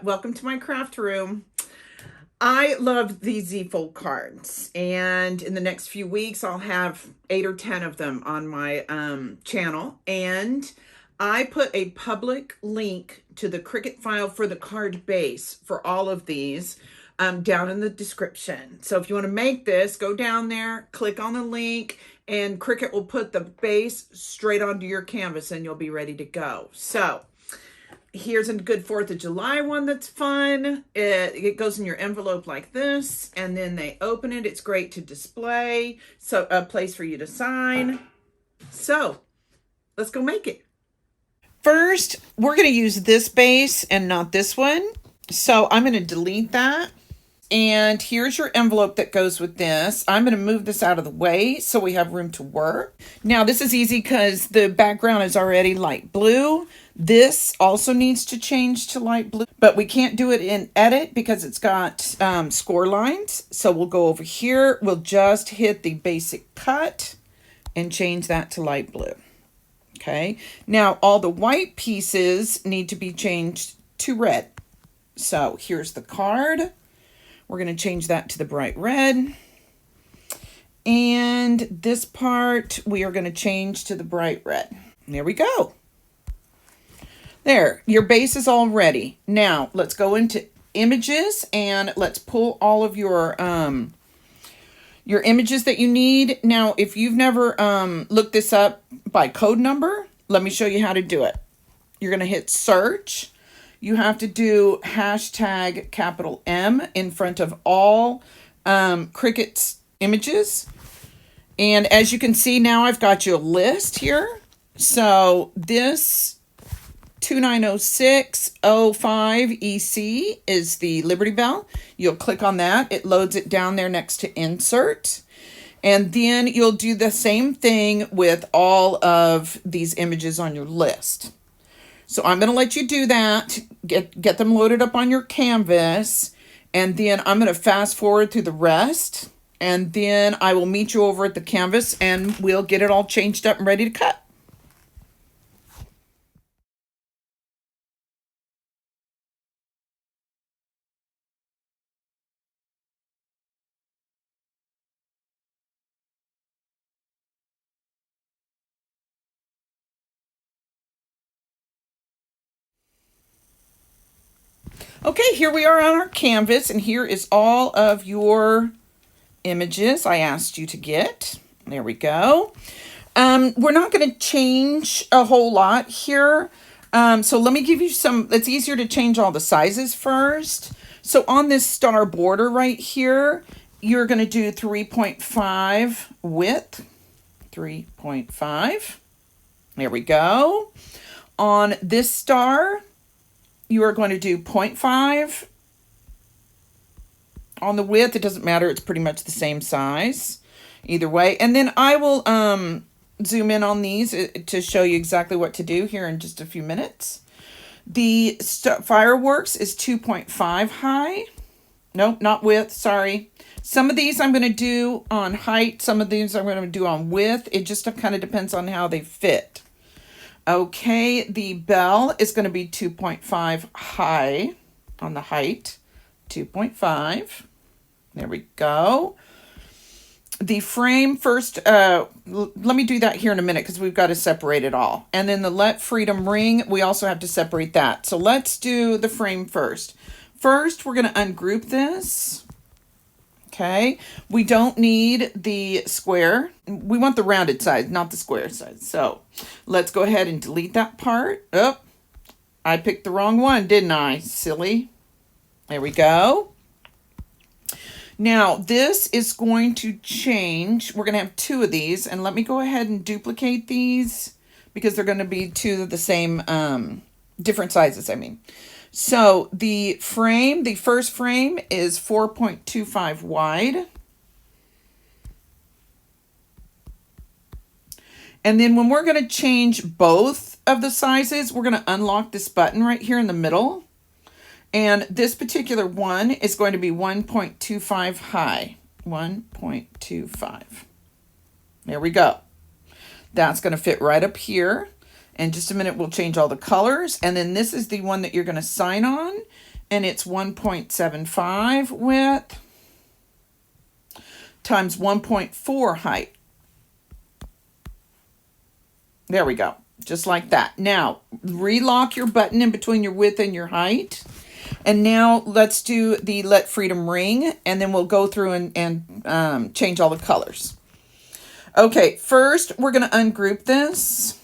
Welcome to my craft room. I love these Z-fold cards, and in the next few weeks I'll have 8 or 10 of them on my channel, and I put a public link to the Cricut file for the card base for all of these down in the description. So if you want to make this, go down there, click on the link, and Cricut will put the base straight onto your canvas and you'll be ready to go. So here's a good 4th of July one that's fun. It goes in your envelope like this, and then they open it. It's great to display, so a place for you to sign. So let's go make it. First, we're going to use this base and not this one. So I'm going to delete that. And here's your envelope that goes with this. I'm going to move this out of the way so we have room to work. Now, this is easy because the background is already light blue. This also needs to change to light blue, but we can't do it in edit because it's got score lines. So we'll go over here. We'll just hit the basic cut and change that to light blue. Okay. Now, all the white pieces need to be changed to red. So here's the card. We're going to change that to the bright red. And this part, we are going to change to the bright red. There we go. There, your base is all ready. Now, let's go into images and let's pull all of your images that you need. Now, if you've never looked this up by code number, let me show you how to do it. You're going to hit search. You have to do hashtag capital M in front of all Cricut's images. And as you can see now, I've got you a list here. So this 290605 EC is the Liberty Bell. You'll click on that. It loads it down there next to insert. And then you'll do the same thing with all of these images on your list. So I'm going to let you do that, get them loaded up on your canvas, and then I'm going to fast forward through the rest, and then I will meet you over at the canvas, and we'll get it all changed up and ready to cut. Okay, here we are on our canvas, and here is all of your images I asked you to get. There we go. We're not going to change a whole lot here. So let me give you some, it's easier to change all the sizes first. So on this star border right here, you're going to do 3.5 width, 3.5. There we go. On this star, you are going to do 0.5 on the width. It doesn't matter. It's pretty much the same size either way. And then I will zoom in on these to show you exactly what to do here in just a few minutes. The fireworks is 2.5 high. Nope, not width. Sorry. Some of these I'm going to do on height. Some of these I'm going to do on width. It just kind of depends on how they fit. Okay, the bell is going to be 2.5 high on the height. 2.5. There we go. The frame first, let me do that here in a minute because we've got to separate it all. And then the Let Freedom Ring, we also have to separate that. So let's do the frame first. First, we're going to ungroup this. Okay, we don't need the square. We want the rounded side, not the square side. So let's go ahead and delete that part. Oh, I picked the wrong one, didn't I? Silly. There we go. Now this is going to change. We're going to have 2 of these, and let me go ahead and duplicate these because they're going to be 2 of the same, different sizes, I mean. So the frame, the first frame is 4.25 wide. And then when we're going to change both of the sizes, we're going to unlock this button right here in the middle. And this particular one is going to be 1.25 high. 1.25. There we go. That's going to fit right up here. In just a minute, we'll change all the colors. And then this is the one that you're going to sign on. and it's 1.75 width times 1.4 height. There we go. Just like that. Now, relock your button in between your width and your height. And now let's do the Let Freedom ring, and then we'll go through and change all the colors. Okay, first we're going to ungroup this.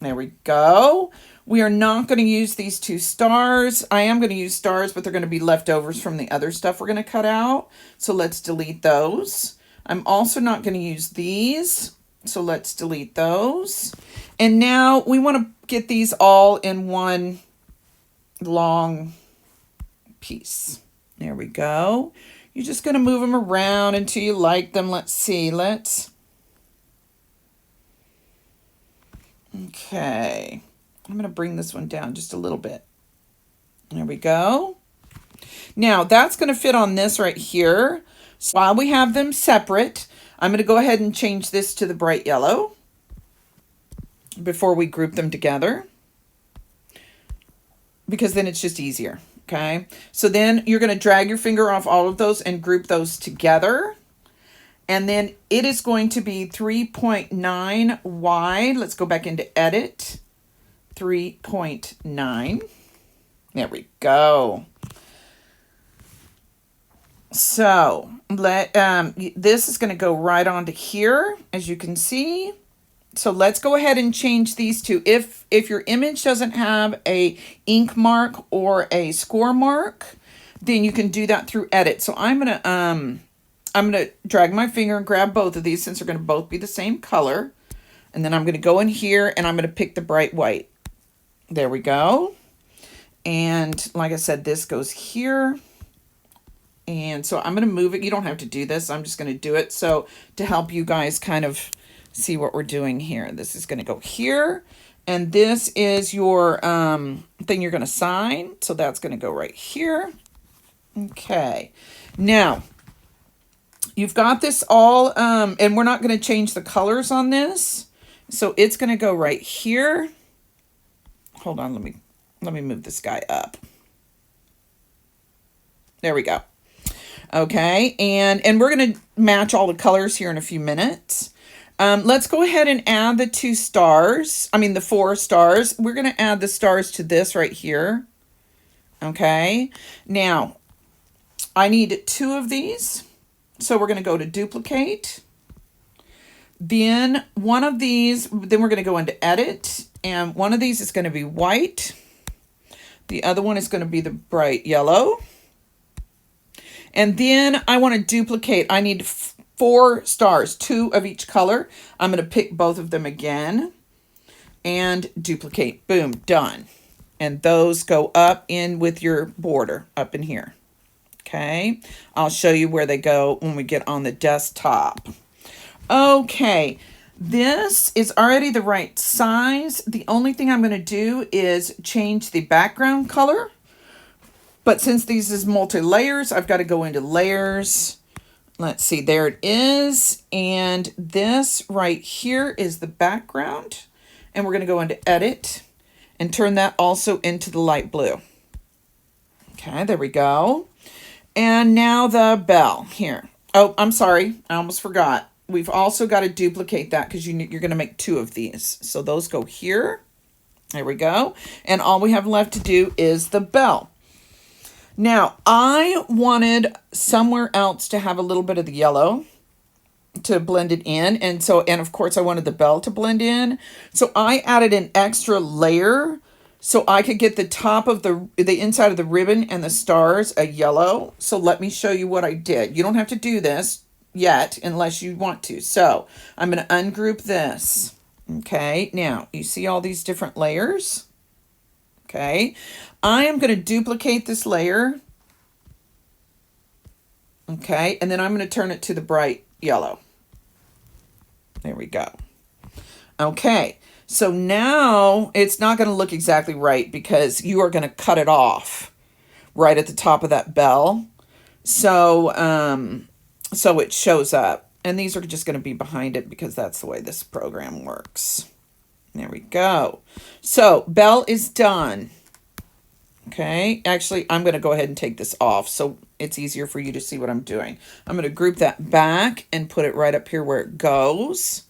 There we go. We are not going to use these two stars. I am going to use stars, but they're going to be leftovers from the other stuff we're going to cut out. So let's delete those. I'm also not going to use these. So let's delete those. And now we want to get these all in one long piece. There we go. You're just going to move them around until you like them. Let's see. Okay. I'm going to bring this one down just a little bit. There we go. Now that's going to fit on this right here. So while we have them separate, I'm going to go ahead and change this to the bright yellow before we group them together, because then it's just easier. Okay. So then you're going to drag your finger off all of those and group those together. And then it is going to be 3.9 wide. Let's go back into edit. 3.9. There we go. So this is going to go right onto here, as you can see. So let's go ahead and change these two. If your image doesn't have a ink mark or a score mark, then you can do that through edit. So I'm gonna drag my finger and grab both of these, since they're going to both be the same color. And then I'm going to go in here and I'm going to pick the bright white. There we go. And like I said, this goes here. And so I'm going to move it. You don't have to do this. I'm just going to do it. So to help you guys kind of see what we're doing here. This is going to go here. And this is your thing you're going to sign. So that's going to go right here. Okay. Now, you've got this all, and we're not going to change the colors on this. So it's going to go right here. Hold on, let me move this guy up. There we go. Okay, and we're going to match all the colors here in a few minutes. Let's go ahead and add the the 4 stars. We're going to add the stars to this right here. Okay, now I need 2 of these. So we're going to go to duplicate. Then one of these, then we're going to go into edit. And one of these is going to be white. The other one is going to be the bright yellow. And then I want to duplicate. I need 4 stars, 2 of each color. I'm going to pick both of them again and duplicate. Boom, done. And those go up in with your border up in here. Okay, I'll show you where they go when we get on the desktop. Okay, this is already the right size. The only thing I'm going to do is change the background color. But since these is multi-layers, I've got to go into layers. Let's see, there it is. And this right here is the background. And we're going to go into edit and turn that also into the light blue. Okay, there we go. And now the bell here. Oh, I'm sorry. I almost forgot. We've also got to duplicate that because you're going to make 2 of these. So those go here. There we go. And all we have left to do is the bell. Now, I wanted somewhere else to have a little bit of the yellow to blend it in. And of course, I wanted the bell to blend in. So I added an extra layer so I could get the top of the inside of the ribbon and the stars a yellow. So let me show you what I did. You don't have to do this yet unless you want to. So I'm going to ungroup this. Okay, now you see all these different layers. Okay, I am going to duplicate this layer. Okay, and then I'm going to turn it to the bright yellow. There we go. Okay, so now it's not going to look exactly right because you are going to cut it off right at the top of that bell. So it shows up. And these are just going to be behind it because that's the way this program works. There we go. So bell is done. Okay, actually, I'm going to go ahead and take this off so it's easier for you to see what I'm doing. I'm going to group that back and put it right up here where it goes.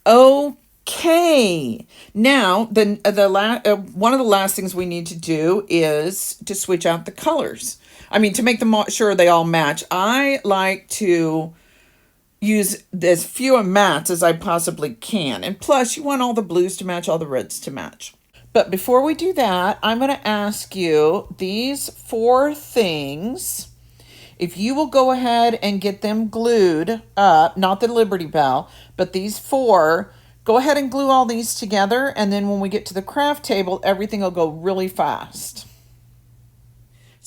Okay, now one of the last things we need to do is to switch out the colors. I mean, to make them sure they all match. I like to use as few mattes as I possibly can. And plus, you want all the blues to match, all the reds to match. But before we do that, I'm going to ask you these 4 things. If you will go ahead and get them glued up, not the Liberty Bell, but these 4, go ahead and glue all these together. And then when we get to the craft table, everything will go really fast.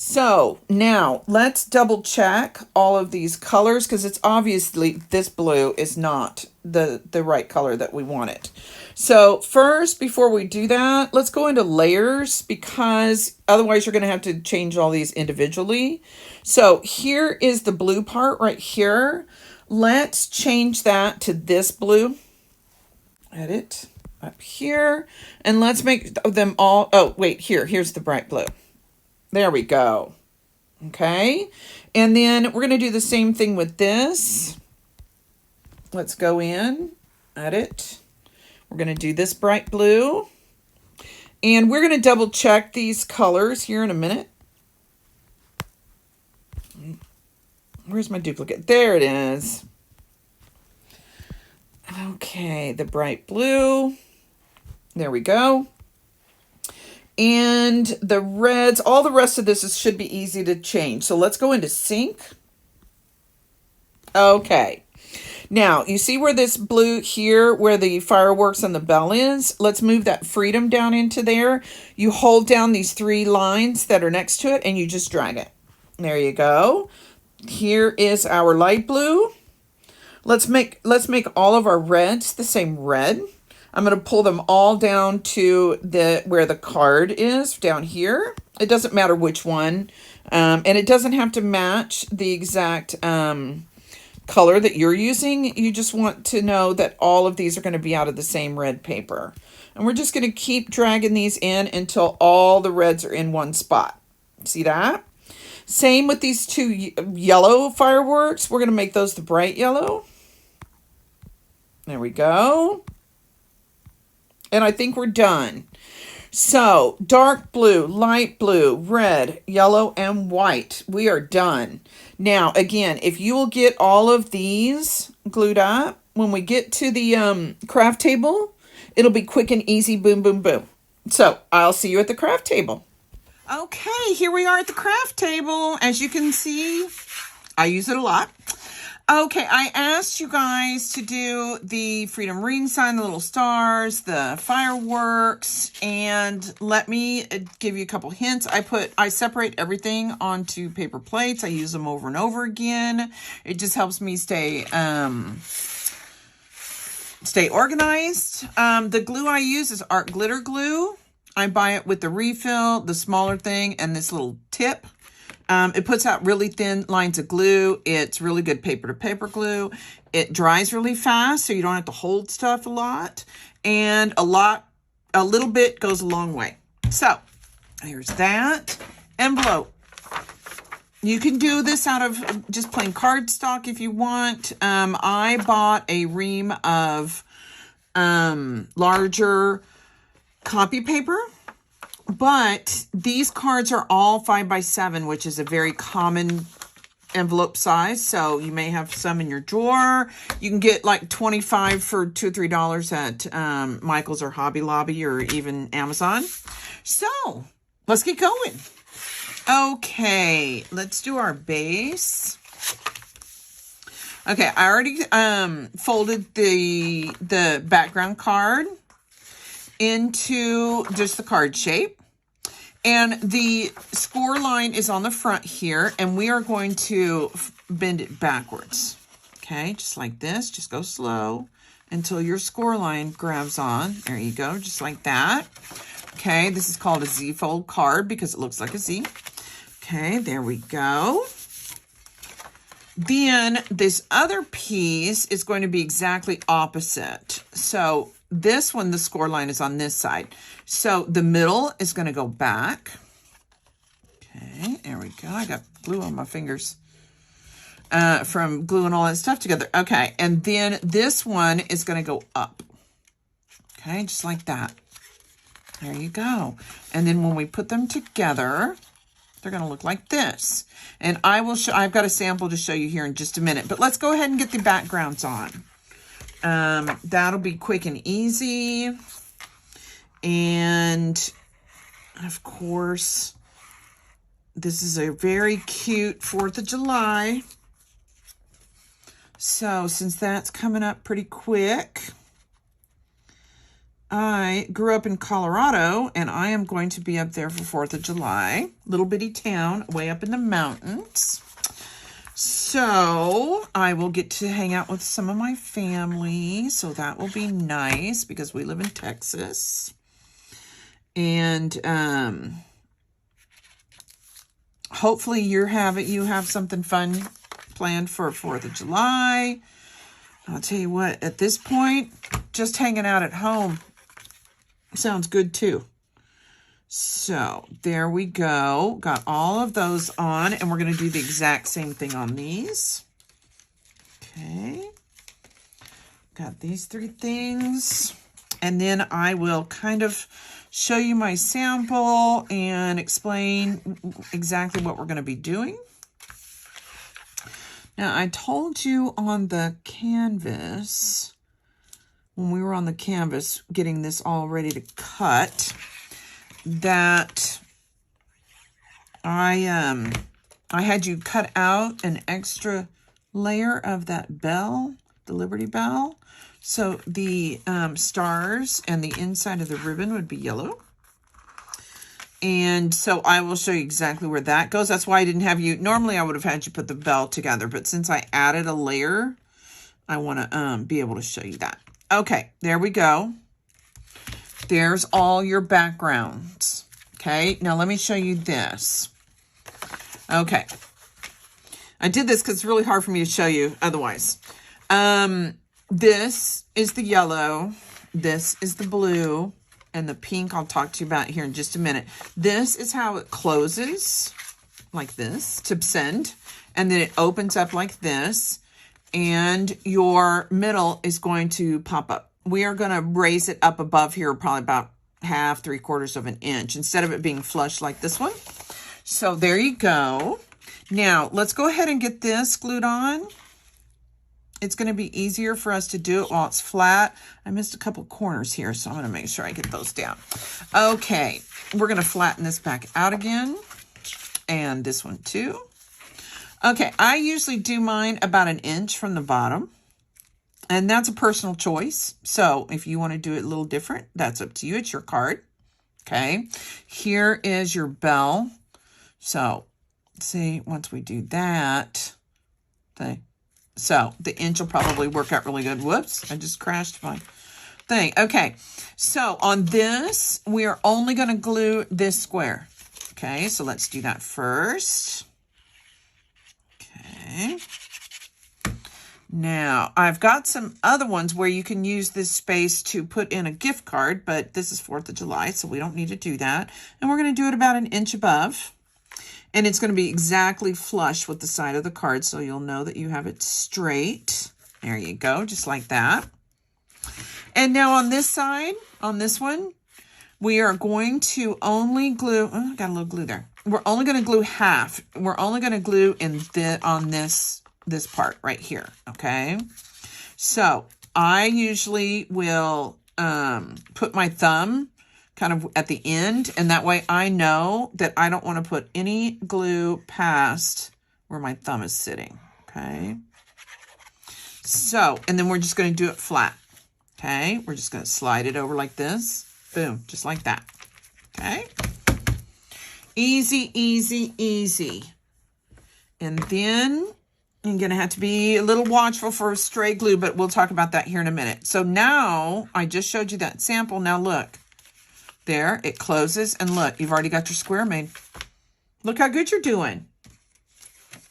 So now let's double check all of these colors because it's obviously this blue is not the right color that we wanted. So first, before we do that, let's go into layers because otherwise you're going to have to change all these individually. So here is the blue part right here. Let's change that to this blue. Edit up here. And let's make them all, oh wait, here's the bright blue. There we go. Okay. And then we're going to do the same thing with this. Let's go in, edit. We're going to do this bright blue. And we're going to double check these colors here in a minute. Where's my duplicate? There it is. Okay, the bright blue. There we go. And the reds, all the rest of this should be easy to change. So let's go into sync. Okay. Now, you see where this blue here, where the fireworks and the bell is? Let's move that freedom down into there. You hold down these 3 lines that are next to it and you just drag it. There you go. Here is our light blue. Let's make all of our reds the same red. I'm going to pull them all down to where the card is down here. It doesn't matter which one. And it doesn't have to match the exact color that you're using. You just want to know that all of these are going to be out of the same red paper. And we're just going to keep dragging these in until all the reds are in one spot. See that? Same with these 2 yellow fireworks. We're going to make those the bright yellow. There we go. And I think we're done. So, dark blue, light blue, red, yellow, and white. We are done. Now, again, if you will get all of these glued up, when we get to the craft table, it'll be quick and easy, boom, boom, boom. So, I'll see you at the craft table. Okay, here we are at the craft table. As you can see, I use it a lot. Okay, I asked you guys to do the freedom ring sign, the little stars, the fireworks, and let me give you a couple hints. I separate everything onto paper plates. I use them over and over again. It just helps me stay organized. The glue I use is Art Glitter Glue. I buy it with the refill, the smaller thing, and this little tip. It puts out really thin lines of glue. It's really good paper-to-paper glue. It dries really fast, so you don't have to hold stuff a lot. And a little bit goes a long way. So, here's that envelope. You can do this out of just plain cardstock if you want. I bought a ream of larger copy paper. But these cards are all 5x7, which is a very common envelope size. So you may have some in your drawer. You can get like 25 for $2 or $3 at Michael's or Hobby Lobby or even Amazon. So let's get going. Okay, let's do our base. Okay, I already folded the background card into just the card shape. And the score line is on the front here, and we are going to bend it backwards. Okay, just like this. Just go slow until your score line grabs on. There you go, just like that. Okay, this is called a Z-fold card because it looks like a Z. Okay, there we go. Then this other piece is going to be exactly opposite. So this one, the score line is on this side. So the middle is going to go back. Okay, there we go. I got glue on my fingers from gluing all that stuff together. Okay, and then this one is going to go up. Okay, just like that. There you go. And then when we put them together, they're going to look like this. And I will show, I've got a sample to show you here in just a minute, but let's go ahead and get the backgrounds on. That'll be quick and easy. And of course, this is a very cute 4th of July. So since that's coming up pretty quick, I grew up in Colorado, and I am going to be up there for 4th of July. Little bitty town way up in the mountains. So I will get to hang out with some of my family. So that will be nice because we live in Texas. And hopefully you have something fun planned for 4th of July. I'll tell you what, at this point, just hanging out at home sounds good too. So there we go. Got all of those on, and we're going to do the exact same thing on these. Okay. Got these 3 things. And then I will kind of show you my sample and explain exactly what we're going to be doing. Now, I told you on the canvas, when we were on the canvas getting this all ready to cut, that I had you cut out an extra layer of that bell, the Liberty Bell. So the stars and the inside of the ribbon would be yellow. And so I will show you exactly where that goes. That's why I didn't have you, normally I would have had you put the bell together, but since I added a layer, I want to be able to show you that. Okay, there we go. There's all your backgrounds. Okay, now let me show you this. Okay, I did this because it's really hard for me to show you otherwise. This is the yellow, this is the blue, and the pink I'll talk to you about here in just a minute. This is how it closes, like this, to send, and then it opens up like this, and your middle is going to pop up. We are going to raise it up above here probably about 1/2, 3/4 of an inch instead of it being flush like this one. So there you go. Now let's go ahead and get this glued on. It's going to be easier for us to do it while it's flat. I missed a couple corners here, so I'm going to make sure I get those down. Okay, we're going to flatten this back out again, and this one too. Okay, I usually do mine about 1 inch from the bottom, and that's a personal choice. So if you want to do it a little different, that's up to you. It's your card. Okay, here is your bell. So see, once we do that, so the inch will probably work out really good. Whoops, I just crashed my thing. Okay, so on this, we are only going to glue this square. Okay, so let's do that first. Okay. Now, I've got some other ones where you can use this space to put in a gift card, but this is 4th of July, so we don't need to do that. And we're going to do it about 1 inch above. And it's going to be exactly flush with the side of the card, so you'll know that you have it straight. There you go, just like that. And now on this side, on this one, we are going to only glue, oh, got a little glue there. We're only going to glue half. We're only going to glue on this part right here, okay? So I usually will put my thumb kind of at the end, and that way I know that I don't want to put any glue past where my thumb is sitting, okay? So, and then we're just going to do it flat, okay? We're just going to slide it over like this, boom, just like that, okay? Easy, easy, easy. And then you're going to have to be a little watchful for stray glue, but we'll talk about that here in a minute. So now I just showed you that sample. Now look. There, it closes, and look, you've already got your square made. Look how good you're doing.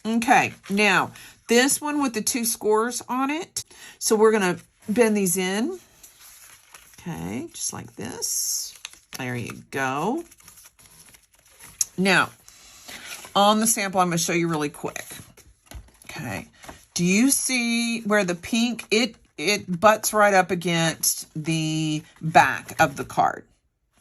Okay, now, this one with the 2 scores on it, so we're going to bend these in. Okay, just like this. There you go. Now, on the sample, I'm going to show you really quick. Okay. Do you see where the pink, it butts right up against the back of the card?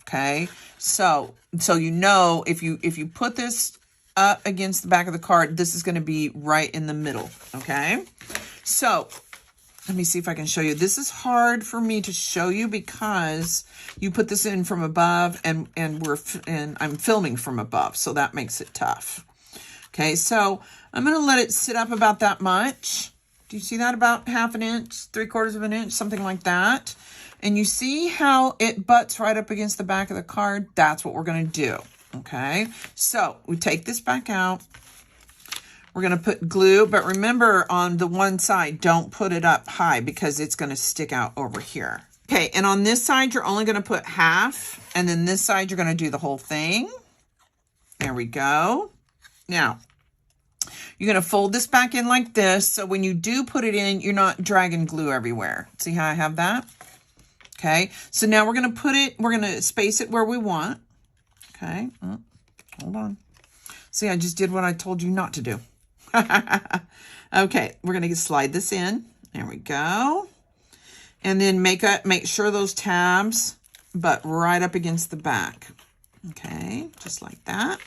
Okay. So you know, if you put this up against the back of the card, this is going to be right in the middle. Okay. So let me see if I can show you. This is hard for me to show you because you put this in from above and I'm filming from above. So that makes it tough. Okay. So I'm going to let it sit up about that much. Do you see that? About 1/2 inch, 3/4 of an inch, something like that. And you see how it butts right up against the back of the card? That's what we're going to do. Okay. So we take this back out. We're going to put glue, but remember on the one side, don't put it up high because it's going to stick out over here. Okay. And on this side, you're only going to put half. And then this side, you're going to do the whole thing. There we go. Now, you're going to fold this back in like this. So when you do put it in, you're not dragging glue everywhere. See how I have that? Okay. So now we're going to space it where we want. Okay. Oh, hold on. See, I just did what I told you not to do. Okay. We're going to slide this in. There we go. And then make sure those tabs butt right up against the back. Okay. Just like that.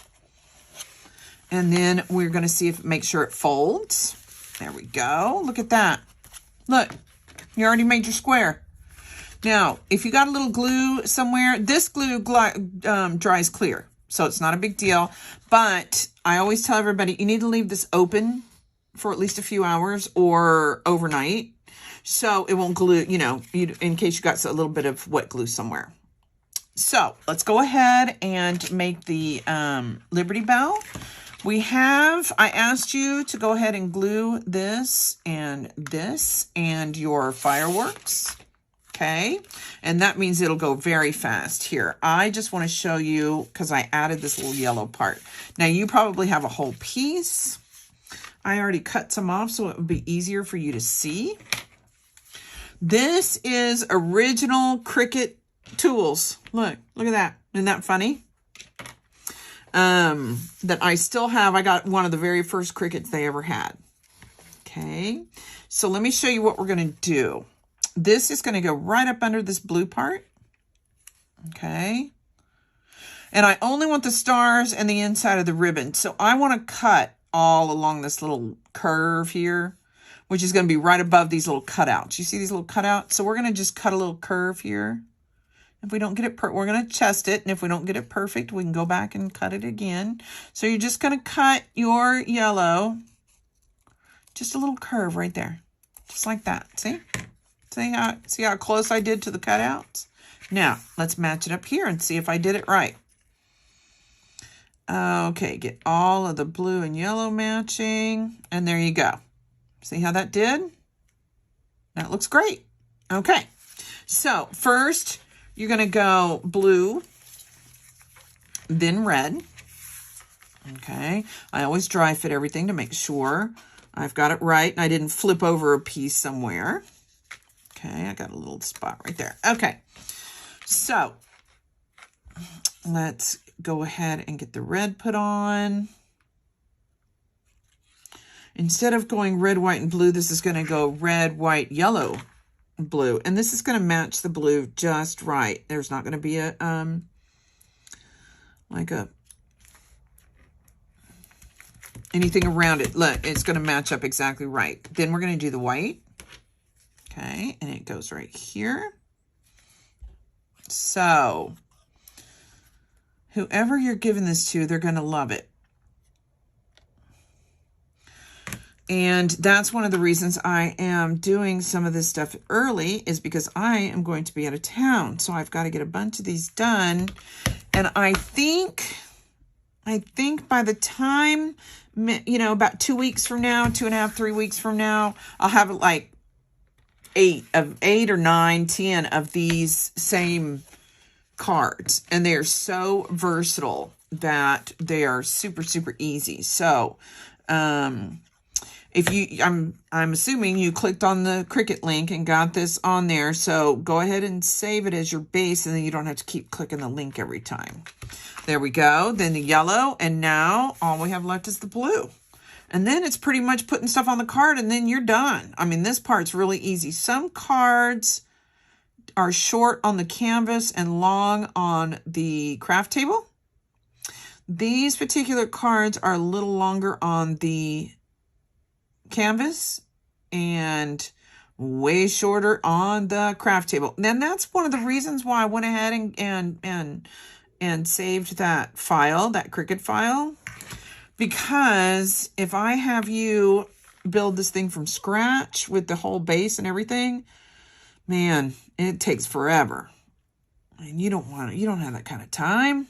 And then we're going to see if make sure it folds. There we go. Look at that. Look, you already made your square. Now, if you got a little glue somewhere, this glue dries clear. So it's not a big deal. But I always tell everybody, you need to leave this open for at least a few hours or overnight. So it won't glue, in case you got a little bit of wet glue somewhere. So let's go ahead and make the Liberty Bell. I asked you to go ahead and glue this and your fireworks. Okay. And that means it'll go very fast here. I just want to show you because I added this little yellow part. Now you probably have a whole piece. I already cut some off so it would be easier for you to see. This is original Cricut tools. Look at that. Isn't that funny? That I still have. I got one of the very first Cricuts they ever had. Okay. So let me show you what we're going to do. This is going to go right up under this blue part. Okay. And I only want the stars and the inside of the ribbon. So I want to cut all along this little curve here, which is going to be right above these little cutouts. You see these little cutouts? So we're going to just cut a little curve here. If we don't get it, we're going to test it. And if we don't get it perfect, we can go back and cut it again. So you're just going to cut your yellow, just a little curve right there. Just like that. See? See how close I did to the cutouts? Now, let's match it up here and see if I did it right. Okay, get all of the blue and yellow matching. And there you go. See how that did? That looks great. Okay, so first you're going to go blue, then red. Okay, I always dry fit everything to make sure I've got it right and I didn't flip over a piece somewhere. Okay, I got a little spot right there. Okay, so let's go ahead and get the red put on. Instead of going red, white, and blue, this is going to go red, white, yellow, blue. And this is going to match the blue just right. There's not going to be anything around it. Look, it's going to match up exactly right. Then we're going to do the white. Okay, and it goes right here. So, whoever you're giving this to, they're going to love it. And that's one of the reasons I am doing some of this stuff early is because I am going to be out of town. So I've got to get a bunch of these done. And I think by the time, about 2 weeks from now, 2.5, 3 weeks from now, I'll have like 8 or 9, 10 of these same cards. And they're so versatile that they are super, super easy. So, if you, I'm assuming you clicked on the Cricut link and got this on there. So go ahead and save it as your base, and then you don't have to keep clicking the link every time. There we go. Then the yellow, and now all we have left is the blue. And then it's pretty much putting stuff on the card, and then you're done. I mean, this part's really easy. Some cards are short on the canvas and long on the craft table. These particular cards are a little longer on the canvas and way shorter on the craft table. Then that's one of the reasons why I went ahead and saved that file, that Cricut file, because if I have you build this thing from scratch with the whole base and everything, man, it takes forever. And you don't have that kind of time.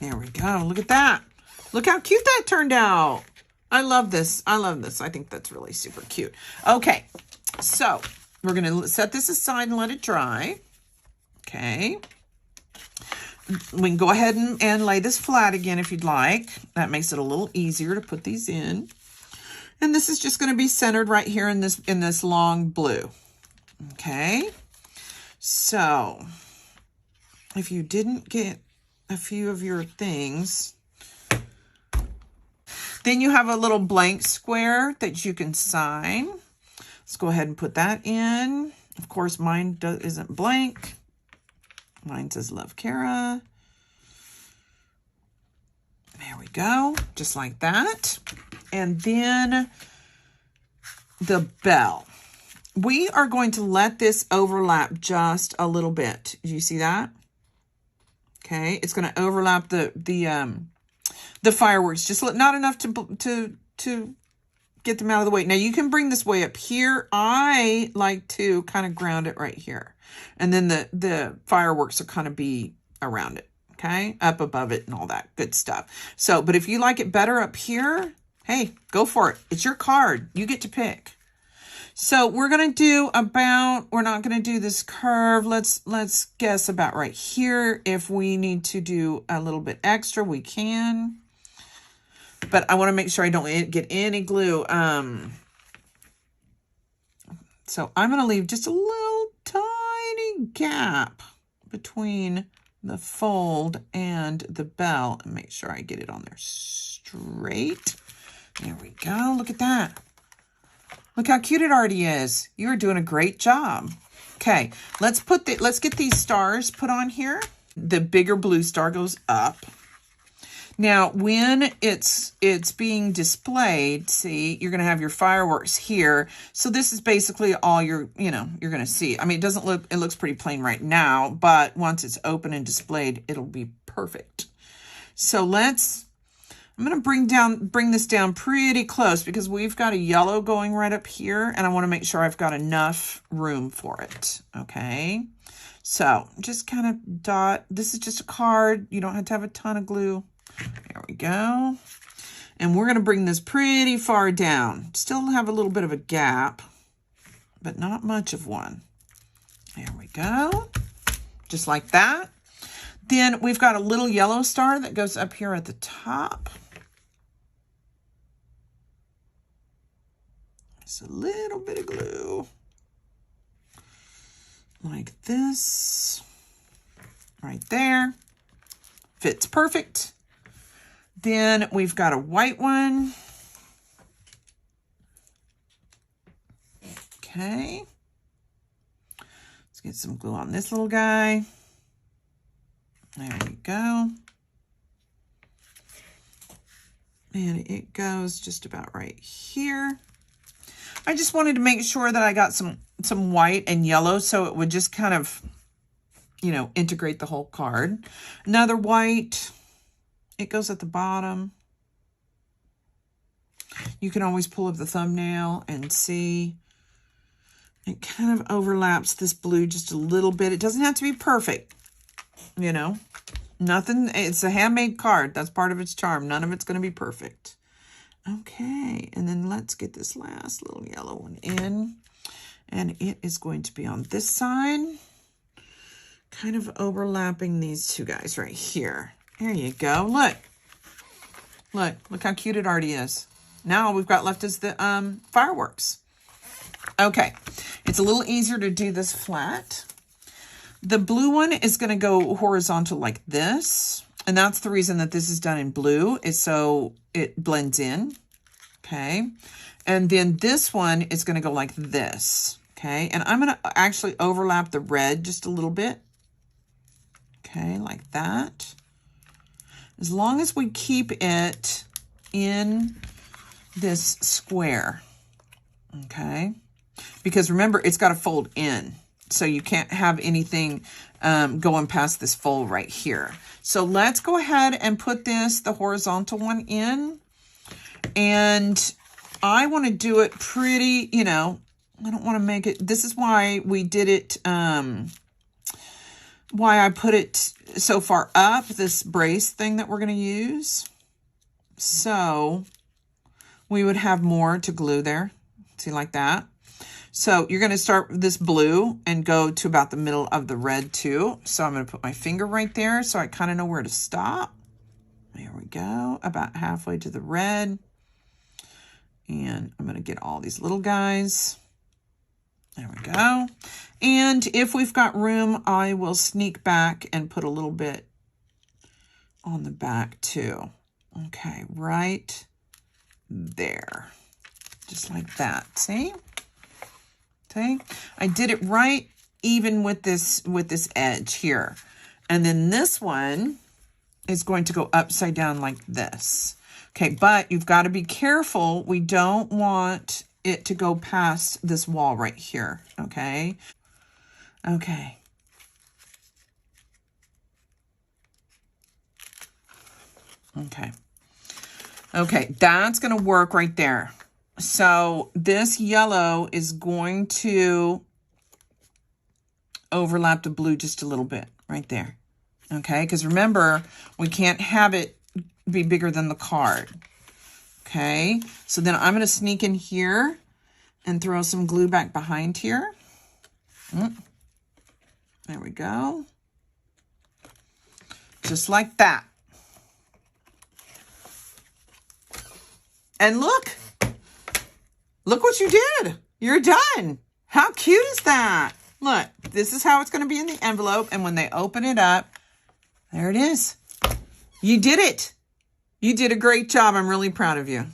There we go. Look at that. Look how cute that turned out. I love this. I love this. I think that's really super cute. Okay, so we're going to set this aside and let it dry. Okay. We can go ahead and lay this flat again if you'd like. That makes it a little easier to put these in. And this is just going to be centered right here in this long blue. Okay. So if you didn't get a few of your things, then you have a little blank square that you can sign. Let's go ahead and put that in. Of course, mine isn't blank. Mine says Love Kara. There we go, just like that. And then the bell. We are going to let this overlap just a little bit. Do you see that? Okay, it's going to overlap the fireworks, just not enough to get them out of the way. Now you can bring this way up here. I like to kind of ground it right here, and then the fireworks will kind of be around it. Okay, up above it and all that good stuff. So, but if you like it better up here, hey, go for it. It's your card. You get to pick. So we're going to do about, we're not going to do this curve. Let's guess about right here. If we need to do a little bit extra, we can. But I want to make sure I don't get any glue. So I'm going to leave just a little tiny gap between the fold and the bell and make sure I get it on there straight. There we go. Look at that. Look how cute it already is. You're doing a great job. Okay, let's get these stars put on here. The bigger blue star goes up. Now, when it's being displayed, see, you're going to have your fireworks here. So this is basically all you're going to see. I mean, it looks pretty plain right now, but once it's open and displayed, it'll be perfect. So I'm going to bring this down pretty close because we've got a yellow going right up here, and I want to make sure I've got enough room for it. Okay. So just kind of dot. This is just a card. You don't have to have a ton of glue. There we go. And we're going to bring this pretty far down. Still have a little bit of a gap, but not much of one. There we go. Just like that. Then we've got a little yellow star that goes up here at the top. Just a little bit of glue. Like this. Right there. Fits perfect. Then we've got a white one. Okay. Let's get some glue on this little guy. There we go. And it goes just about right here. I just wanted to make sure that I got some white and yellow so it would just kind of, integrate the whole card. Another white. It goes at the bottom. You can always pull up the thumbnail and see. It kind of overlaps this blue just a little bit. It doesn't have to be perfect, Nothing. It's a handmade card. That's part of its charm. None of it's going to be perfect. Okay, and then let's get this last little yellow one in. And it is going to be on this side. Kind of overlapping these two guys right here. There you go. Look how cute it already is. Now all we've got left is the fireworks. Okay, it's a little easier to do this flat. The blue one is going to go horizontal like this. And that's the reason that this is done in blue, is so it blends in. Okay. And then this one is going to go like this. Okay. And I'm going to actually overlap the red just a little bit. Okay, like that. As long as we keep it in this square. Okay. Because remember, it's got to fold in. So you can't have anything going past this fold right here. So let's go ahead and put this, the horizontal one, in. And I want to do it pretty, you know, I don't want to make it, this is why we did it, why I put it so far up, this brace thing that we're going to use. So we would have more to glue there. See, like that. So you're going to start this blue and go to about the middle of the red too. So I'm going to put my finger right there so I kind of know where to stop. There we go. About halfway to the red. And I'm going to get all these little guys. There we go. And if we've got room, I will sneak back and put a little bit on the back too. Okay, right there. Just like that. See? Okay, I did it right even with this edge here. And then this one is going to go upside down like this. Okay, but you've got to be careful. We don't want it to go past this wall right here, okay? Okay. Okay. Okay, that's going to work right there. So this yellow is going to overlap the blue just a little bit right there. Okay, because remember, we can't have it be bigger than the card. Okay, so then I'm going to sneak in here and throw some glue back behind here. There we go. Just like that. And look what you did. You're done. How cute is that? Look, this is how it's going to be in the envelope. And when they open it up, there it is. You did it. You did a great job. I'm really proud of you.